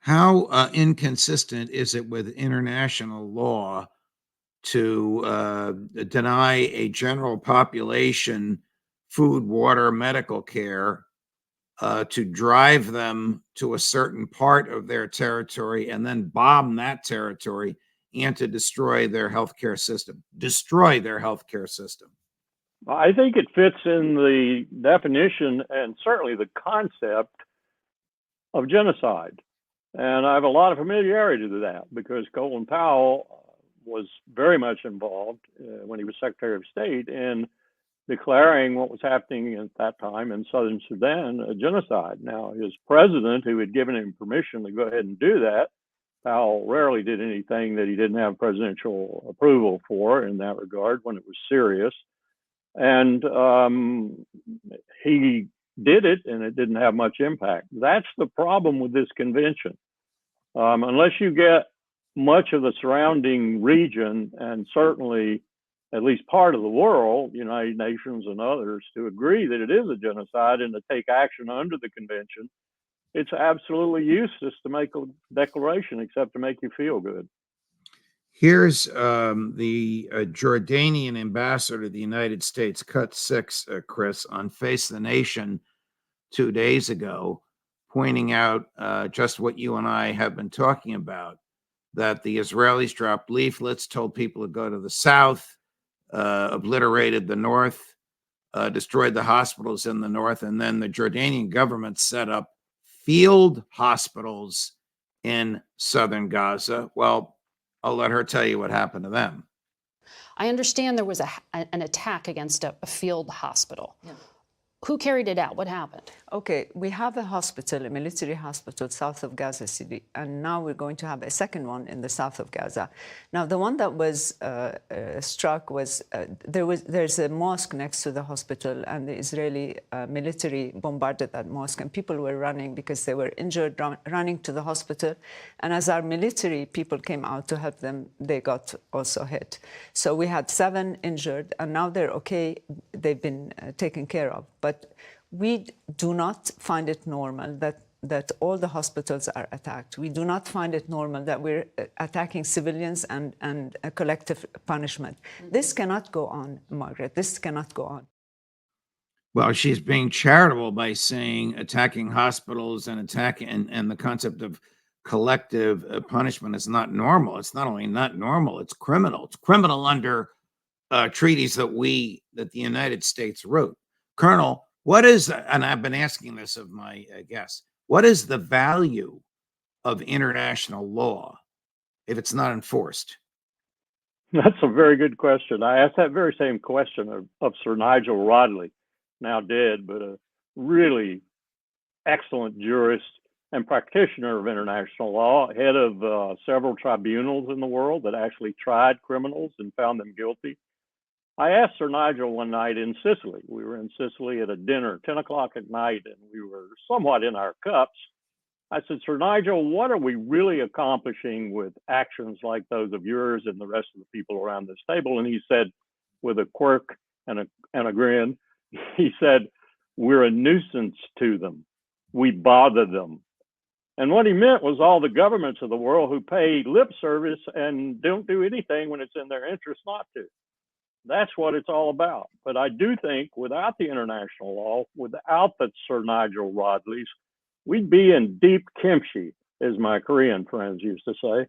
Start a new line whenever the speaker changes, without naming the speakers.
How inconsistent is it with international law to deny a general population food, water, medical care, to drive them to a certain part of their territory and then bomb that territory and to destroy their healthcare system? Destroy their healthcare system.
I think it fits in the definition and certainly the concept of genocide. And I have a lot of familiarity to that because Colen Powell was very much involved when he was Secretary of State in declaring what was happening at that time in southern Sudan a genocide. Now, his president, who had given him permission to go ahead and do that, Powell rarely did anything that he didn't have presidential approval for in that regard when it was serious. And he did it, and it didn't have much impact. That's the problem with this convention. Unless you get much of the surrounding region, and certainly at least part of the world, United Nations and others, to agree that it is a genocide and to take action under the convention, it's absolutely useless to make a declaration except to make you feel good.
Here's the Jordanian Ambassador to the United States, cut 6, Chris, on Face the Nation 2 days ago, pointing out just what you and I have been talking about, that the Israelis dropped leaflets, told people to go to the south, obliterated the north, destroyed the hospitals in the north, and then the Jordanian government set up field hospitals in southern Gaza. Well, I'll let her tell you what happened to them.
I understand there was an attack against a field hospital. Yeah. Who carried it out? What happened?
Okay, we have a hospital, a military hospital south of Gaza City, and now we're going to have a second one in the south of Gaza. Now, the one that was struck was, there's a mosque next to the hospital, and the Israeli military bombarded that mosque, and people were running because they were injured, running to the hospital. And as our military people came out to help them, they got also hit. So we had 7 injured, and now they're okay. They've been taken care of. But we do not find it normal that all the hospitals are attacked. We do not find it normal that we're attacking civilians and a collective punishment. Mm-hmm. This cannot go on, Margaret. This cannot go on.
Well, she's being charitable by saying attacking hospitals and the concept of collective punishment is not normal. It's not only not normal, it's criminal. It's criminal under treaties that the United States wrote. Colonel, what is, and I've been asking this of my guests, what is the value of international law if it's not enforced?
That's a very good question. I asked that very same question of Sir Nigel Rodley, now dead, but a really excellent jurist and practitioner of international law, head of several tribunals in the world that actually tried criminals and found them guilty. I asked Sir Nigel one night in Sicily. We were in Sicily at a dinner, 10 o'clock at night, and we were somewhat in our cups. I said, Sir Nigel, what are we really accomplishing with actions like those of yours and the rest of the people around this table? And he said, with a quirk and a grin, he said, we're a nuisance to them. We bother them. And what he meant was all the governments of the world who pay lip service and don't do anything when it's in their interest not to. That's what it's all about. But I do think without the international law, without the Sir Nigel Rodleys, we'd be in deep kimchi, as my Korean friends used to say.